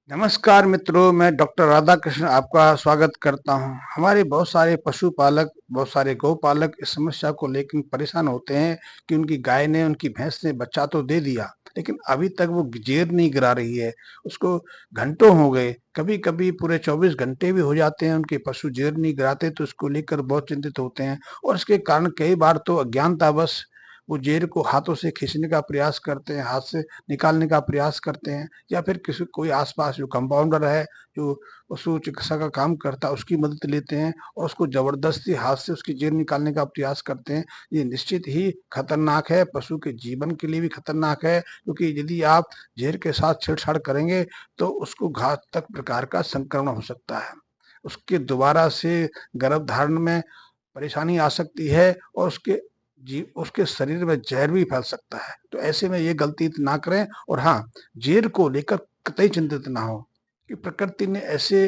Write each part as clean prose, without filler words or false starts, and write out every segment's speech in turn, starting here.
नमस्कार मित्रों, मैं डॉक्टर राधाकृष्ण आपका स्वागत करता हूं। हमारे बहुत सारे पशुपालक, बहुत सारे गौपालक इस समस्या को लेकर परेशान होते हैं कि उनकी गाय ने, उनकी भैंस ने बच्चा तो दे दिया, लेकिन अभी तक वो जेर नहीं गिरा रही है। उसको घंटों हो गए, कभी-कभी पूरे 24 घंटे भी हो जाते हैं उनके पशु जेर नहीं गिराते, तो इसको लेकर बहुत चिंतित होते हैं। और इसके कारण कई बार तो अज्ञानतावश वो जेर को हाथों से खींचने का प्रयास करते हैं, हाथ से निकालने का प्रयास करते हैं, या फिर किसी कोई आस-पास जो कंपाउंडर है, जो पशु चिकित्सा का काम करता है, उसकी मदद लेते हैं और उसको ज़बरदस्ती हाथ से उसकी जेर निकालने का प्रयास करते हैं। ये निश्चित ही खतरनाक है, पशु के जीवन के लिए भी खतरनाक है, क्योंकि यदि आप जेर के साथ छेड़छाड़ करेंगे, तो उसको घातक प्रकार का संक्रमण हो सकता है। उसके दोबारा से गर्भधारण में परेशानी आ सकती है और उसके शरीर में ज़हर भी फैल सकता है। तो ऐसे में ये गलती ना करें और हाँ, ज़ेर को लेकर कतई चिंतित ना हों, कि प्रकृति ने ऐसे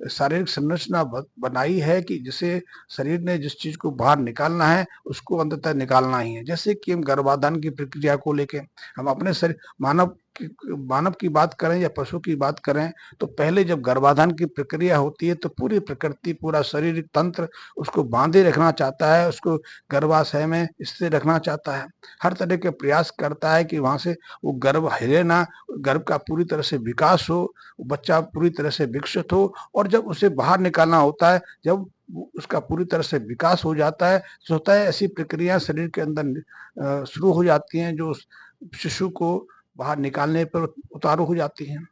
शारीरिक संरचना बनाई है कि जिसे शरीर ने जिस चीज़ को बाहर निकालना है, उसको अंततः निकालना ही है। जैसे कि हम गर्भाधान की प्रक्रिया को लेके हम अपने शरीर मानव की बात करें या पशु की बात करें, तो पहले जब गर्भाधान की प्रक्रिया होती है, तो पूरी प्रकृति, पूरा शारीरिक तंत्र उसको बाँधे रखना चाहता है, उसको गर्भाशय में स्थिर रखना चाहता है। हर तरह के प्रयास करता है कि वहाँ से वो गर्भ हिले ना, गर्भ का पूरी तरह से विकास हो, बच्चा पूरी तरह से विकसित हो, और जब उसे बाहर निकालना होता है, जब उसका पूरी तरह से विकास हो जाता है, तो होता है ऐसी प्रक्रिया शरीर के अंदर शुरू हो जाती हैं, जो उस शिशु को बाहर निकालने पर उतारू हो जाती हैं।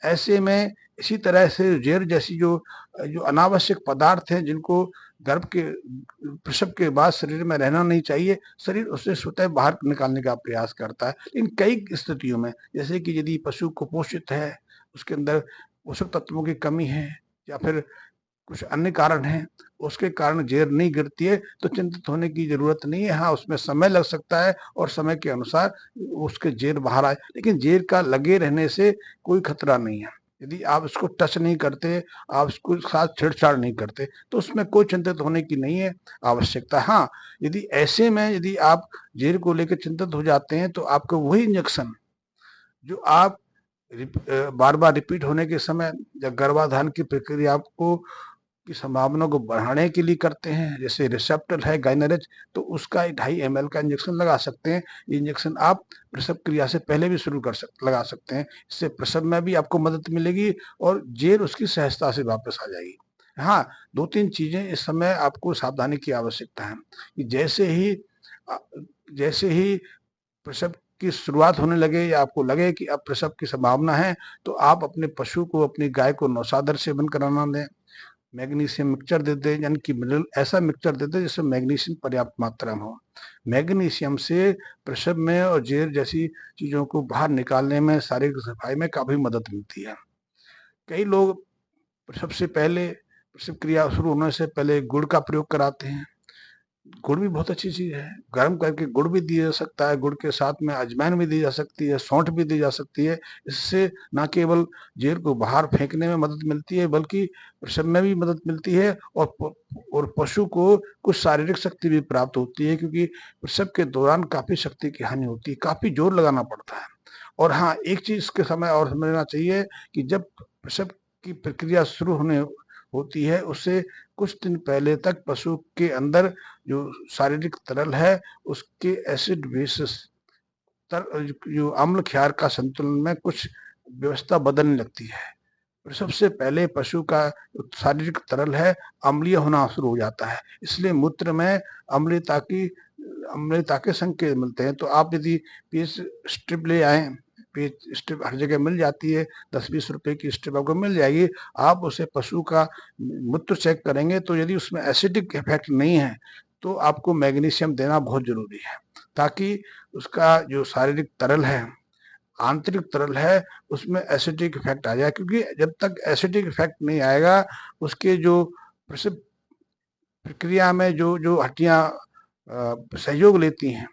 ऐसे में इसी तरह से ज़ेर जैसी जो जो अनावश्यक पदार्थ हैं, जिनको गर्भ के प्रसव के बाद शरीर में रहना नहीं चाहिए, शरीर उसे स्वतः बाहर निकालने का प्रयास करता है। इन कई स्थितियों में, जैसे कि यदि पशु कुपोषित है, उसके अंदर पोषक तत्वों की कमी है, या फिर कुछ अन्य कारण हैं, उसके कारण ज़ेर नहीं गिरती है, तो चिंतित होने की ज़रूरत नहीं है। हाँ, उसमें समय लग सकता है और समय के अनुसार उसके ज़ेर बाहर आए, लेकिन ज़ेर का लगे रहने से कोई खतरा नहीं है। यदि आप उसको टच नहीं करते, आप उसको साथ छेड़छाड़ नहीं करते, तो उसमें कोई चिंतित होने की नहीं है आवश्यकता। हाँ, यदि ऐसे में यदि आप ज़ेर को लेकर चिंतित हो जाते हैं, तो आपको वही इंजेक्शन जो आप बार-बार रिपीट होने के समय या गर्भाधान की प्रक्रिया को की संभावना को बढ़ाने के लिए करते हैं, जैसे रिसेप्टर है गाइनरेज, तो उसका 2.5 ml का इंजेक्शन लगा सकते हैं। ये इंजेक्शन आप प्रसव क्रिया से पहले भी शुरू लगा सकते हैं। इससे प्रसव में भी आपको मदद मिलेगी और ज़ेर उसकी सहजता से वापस आ जाएगी। हाँ, 2-3 चीज़ें इस समय आपको सावधानी की आवश्यकता है, कि अ, जैसे ही प्रसव की शुरुआत होने लगे या आपको लगे कि अब प्रसव की संभावना है, तो आप अपने पशु को, अपनी गाय को नौसादर सेवन कराना दें। मैग्नीशियम मिक्सचर दे दें, यानी कि मिनरल ऐसा मिक्सचर दे दें जिसमें मैग्नीशियम पर्याप्त मात्रा में हो। मैग्नीशियम से प्रसव में और ज़ेर जैसी चीज़ों को बाहर निकालने में, शारीरिक सफाई में काफ़ी मदद मिलती है। कई लोग प्रसव से पहले, प्रसव क्रिया शुरू होने से पहले गुड़ का प्रयोग कराते हैं। गुड़ भी बहुत अच्छी चीज़ है। गर्म करके गुड़ भी दिया जा सकता है, गुड़ के साथ में अजवाइन भी दी जा सकती है, सौंठ भी दी जा सकती है। इससे ना केवल ज़ेर को बाहर फेंकने में मदद मिलती है, बल्कि प्रसव में भी मदद मिलती है, और पशु को कुछ शारीरिक शक्ति भी प्राप्त होती है, क्योंकि प्रसव के दौरान काफ़ी शक्ति की हानि होती है, काफ़ी ज़ोर लगाना पड़ता है। और हाँ, एक चीज़ के समय और समझना चाहिए कि जब प्रसव की प्रक्रिया शुरू होने होती है, उससे कुछ दिन पहले तक पशु के अंदर जो शारीरिक तरल है, उसके एसिड बेसिस जो अम्ल क्षार का संतुलन में कुछ व्यवस्था बदलने लगती है। और सबसे पहले पशु का जो शारीरिक तरल है, अम्लीय होना शुरू हो जाता है। इसलिए मूत्र में अम्लता की अम्लता के संकेत मिलते हैं। तो आप यदि पीएच स्ट्रिप ले आएँ, पीएच स्ट्रिप हर जगह मिल जाती है, 10-20 रुपए की स्ट्रिप आपको मिल जाएगी। आप उसे पशु का मूत्र चेक करेंगे, तो यदि उसमें एसिडिक इफ़ेक्ट नहीं है, तो आपको मैग्नीशियम देना बहुत ज़रूरी है, ताकि उसका जो शारीरिक तरल है, आंतरिक तरल है, उसमें एसिडिक इफ़ेक्ट आ जाए, क्योंकि जब तक एसिडिक इफ़ेक्ट नहीं आएगा, उसके जो प्रसव प्रक्रिया में जो जो हड्डियाँ सहयोग लेती हैं,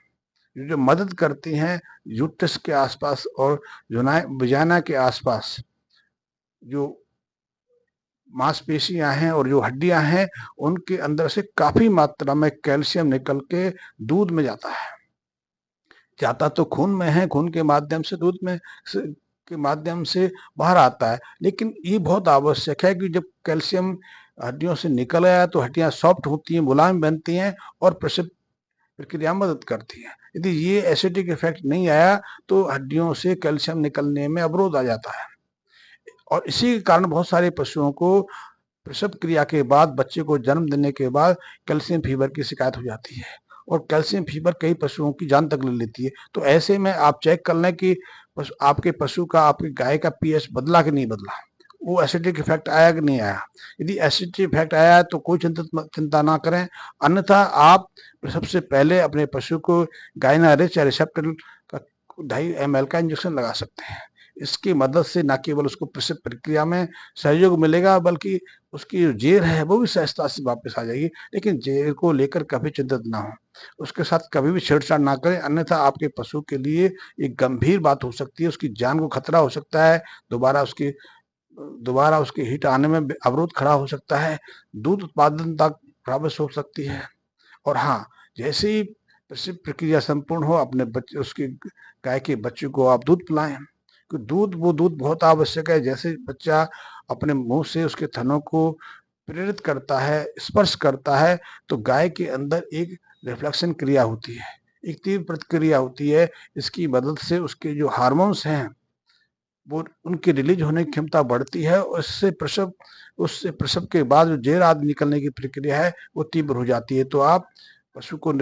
जो मदद करती हैं यूट्रस के आसपास और वजाना के आसपास, जो मांसपेशियां हैं और जो हड्डियां हैं, उनके अंदर से काफी मात्रा में कैल्शियम निकल के दूध में जाता है। जाता तो खून में है, खून के माध्यम से दूध में के माध्यम से बाहर आता है। लेकिन ये बहुत आवश्यक है कि जब कैल्शियम हड्डियों से निकल आया तो हड्डियां सॉफ्ट होती हैं, मुलायम बनती हैं और प्रसव प्रक्रिया में मदद करती है। यदि ये एसिडिक इफेक्ट नहीं आया तो हड्डियों से कैल्शियम निकलने में अवरोध आ जाता है और इसी के कारण बहुत सारे पशुओं को प्रसव क्रिया के बाद, बच्चे को जन्म देने के बाद कैल्शियम फीवर की शिकायत हो जाती है और कैल्शियम फीवर कई पशुओं की जान तक ले लेती है। तो ऐसे में आप चेक कर लें कि आपके पशु का, आपकी गाय का पीएच बदला कि नहीं बदला, वो एसिडिक इफेक्ट आया कि नहीं आया। यदि एसिडिक इफेक्ट आया है तो कोई चिंता ना करें, अन्यथा आप सबसे पहले अपने पशु को गायनारिच या रिसेप्टर का 2.5 ml का इंजेक्शन लगा सकते हैं। इसकी मदद से न केवल उसको प्रसव प्रक्रिया में सहयोग मिलेगा बल्कि उसकी जो जेर है वो भी सहजता से वापस आ जाएगी। लेकिन जेर को लेकर कभी चिंतित ना हो, उसके साथ कभी भी छेड़छाड़ ना करें, अन्यथा आपके पशु के लिए एक गंभीर बात हो सकती है, उसकी जान को खतरा हो सकता है, दोबारा उसके हिट आने में अवरोध खड़ा हो सकता है, दूध उत्पादन तक प्रभावित हो सकती है। और हाँ, जैसे ही प्रसव प्रक्रिया संपूर्ण हो, अपने बच्चे, उसके गाय के बच्चे को आप दूध पिलाएं, क्योंकि वो दूध बहुत आवश्यक है। जैसे बच्चा अपने मुंह से उसके थनों को प्रेरित करता है, स्पर्श करता है, तो गाय के अंदर एक रिफ्लेक्शन क्रिया होती है, एक तीव्र प्रतिक्रिया होती है। इसकी मदद से उसके जो हार्मोन्स हैं वो उनकी रिलीज होने की क्षमता बढ़ती है और उससे प्रसव के बाद जो जेर आदि निकलने की प्रक्रिया है वो तीव्र हो जाती है। तो आप पशु को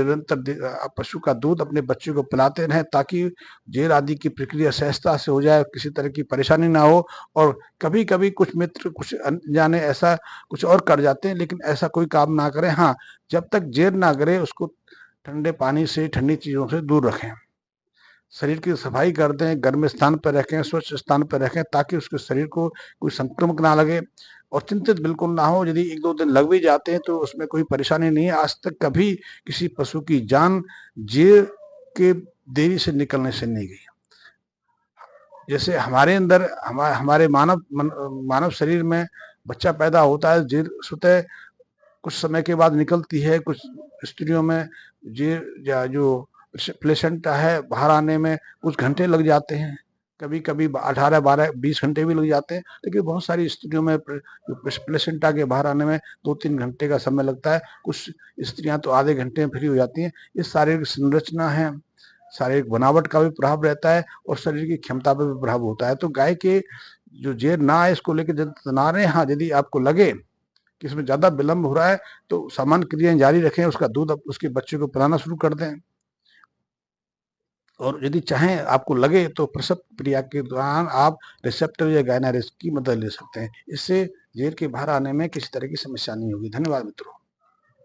पशु का दूध अपने बच्चे को पिलाते रहें ताकि जेर आदि की प्रक्रिया सहजता से हो जाए, किसी तरह की परेशानी ना हो। और कभी कभी कुछ मित्र, कुछ अनजाने ऐसा कुछ और कर जाते हैं, लेकिन ऐसा कोई काम ना करें। हाँ, जब तक जेर ना गिरे उसको ठंडे पानी से, ठंडी चीजों से दूर रखें, शरीर की सफाई कर दें, गर्म स्थान पर रखें, स्वच्छ स्थान पर रखें ताकि उसके शरीर को कोई संक्रमण ना लगे। और चिंतित बिल्कुल ना हो, यदि 1-2 दिन लग भी जाते हैं तो उसमें कोई परेशानी नहीं है। आज तक कभी किसी पशु की जान जेर के देरी से निकलने से नहीं गई। जैसे हमारे अंदर हमारे मानव शरीर में बच्चा पैदा होता है, जेर स्वतः कुछ समय के बाद निकलती है। कुछ स्त्रियों में जेर या जो प्लेसेंटा है बाहर आने में कुछ घंटे लग जाते हैं, कभी कभी 18, 12, 20 घंटे भी लग जाते हैं। लेकिन बहुत सारी स्त्रियों में प्लेसेंटा के बाहर आने में 2-3 घंटे का समय लगता है। कुछ स्त्रियां तो आधे घंटे में फ्री हो जाती हैं। ये शारीरिक संरचना है, शारीरिक बनावट का भी प्रभाव रहता है और शरीर की क्षमता पर भी प्रभाव होता है। तो गाय के जो जेर ना आए इसको लेकर तना रहे। हाँ, यदि आपको लगे कि इसमें ज्यादा विलंब हो रहा है तो सामान्य क्रियाएं जारी रखें, उसका दूध उसके बच्चे को पिलाना शुरू कर दें। और यदि चाहें, आपको लगे तो प्रसव क्रिया के दौरान आप रिसेप्टर या गायनारिच की मदद ले सकते हैं। इससे जेर के बाहर आने में किसी तरह की समस्या नहीं होगी। धन्यवाद मित्रों।